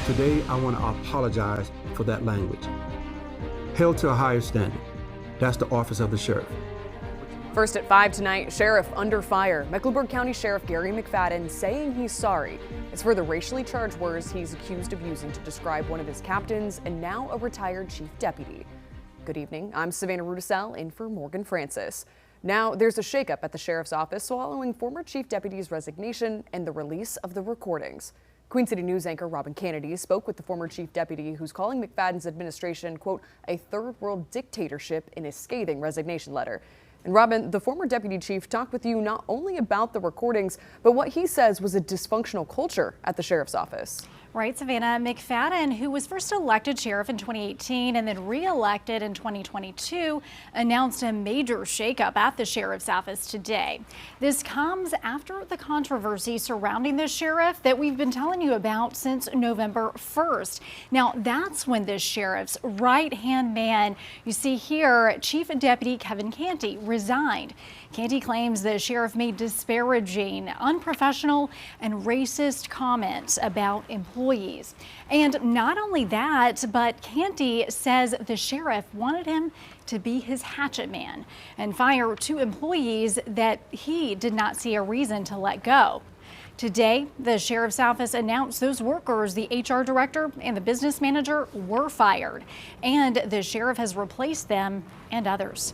Today, I want to apologize for that language. Held to a higher standard. That's the office of the sheriff. First at 5 tonight, Sheriff under fire. Mecklenburg County Sheriff Gary McFadden saying he's sorry. It's for the racially charged words he's accused of using to describe one of his captains and now a retired chief deputy. Good evening. I'm Savannah Rudisell in for Morgan Francis. Now, there's a shakeup at the sheriff's office following former chief deputy's resignation and the release of the recordings. Queen City News anchor Robin Kennedy spoke with the former chief deputy who's calling McFadden's administration, quote, a third world dictatorship in a scathing resignation letter. And Robin, the former deputy chief talked with you not only about the recordings, but what he says was a dysfunctional culture at the sheriff's office. Right, Savannah. McFadden, who was first elected sheriff in 2018 and then re-elected in 2022, announced a major shakeup at the sheriff's office today. This comes after the controversy surrounding the sheriff that we've been telling you about since November 1st. Now, that's when the sheriff's right-hand man, you see here, Chief Deputy Kevin Canty, resigned. Canty claims the sheriff made disparaging, unprofessional, and racist comments about employees. And not only that, but Canty says the sheriff wanted him to be his hatchet man and fire 2 employees that he did not see a reason to let go. Today, the sheriff's office announced those workers, the HR director and the business manager, were fired, and the sheriff has replaced them and others.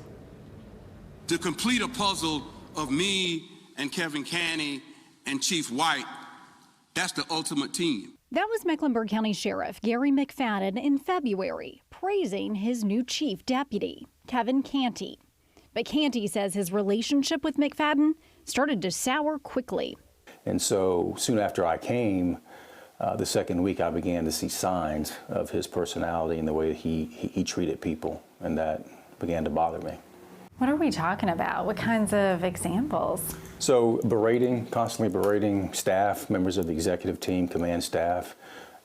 To complete a puzzle of me and Kevin Canty and Chief White, that's the ultimate team. That was Mecklenburg County Sheriff Gary McFadden in February, praising his new chief deputy, Kevin Canty. But Canty says his relationship with McFadden started to sour quickly. And so soon after I came, the second week I began to see signs of his personality and the way he treated people, and that began to bother me. What are we talking about? What kinds of examples? So berating, constantly berating staff, members of the executive team, command staff,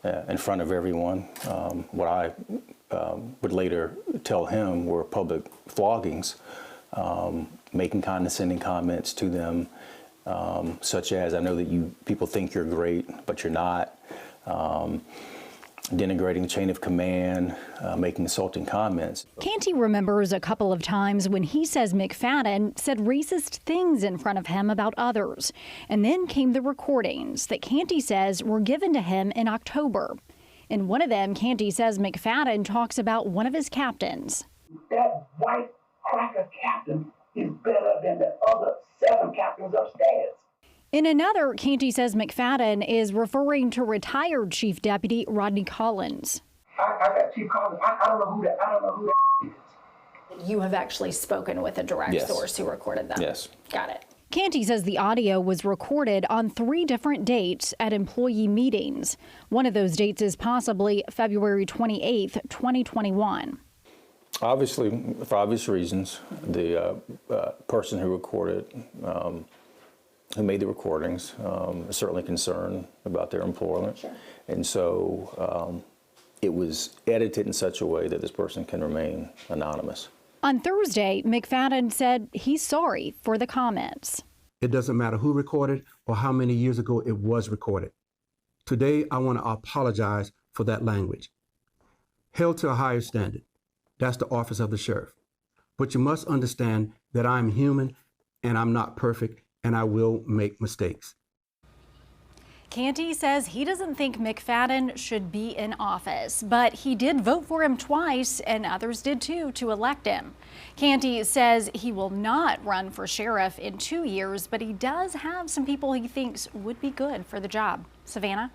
in front of everyone. What I would later tell him were public floggings, making condescending comments to them, such as, I know that people think you're great, but you're not. Denigrating the chain of command, making insulting comments. Canty remembers a couple of times when he says McFadden said racist things in front of him about others. And then came the recordings that Canty says were given to him in October. In one of them, Canty says McFadden talks about one of his captains. That white cracker captain is better than the other 7 captains upstairs. In another, Canty says McFadden is referring to retired Chief Deputy Rodney Collins. I got Chief Collins. I don't know who that is. You have actually spoken with a direct source who recorded them. Yes. Got it. Canty says the audio was recorded on 3 different dates at employee meetings. One of those dates is possibly February 28th, 2021. Obviously, for obvious reasons, the person who recorded who made the recordings is certainly concerned about their employment. Sure. And so it was edited in such a way that this person can remain anonymous. On Thursday, McFadden said he's sorry for the comments. It doesn't matter who recorded or how many years ago it was recorded. Today, I want to apologize for that language. Held to a higher standard. That's the office of the sheriff. But you must understand that I'm human and I'm not perfect, and I will make mistakes. Canty says he doesn't think McFadden should be in office, but he did vote for him twice, and others did too, to elect him. Canty says he will not run for sheriff in 2 years, but he does have some people he thinks would be good for the job. Savannah?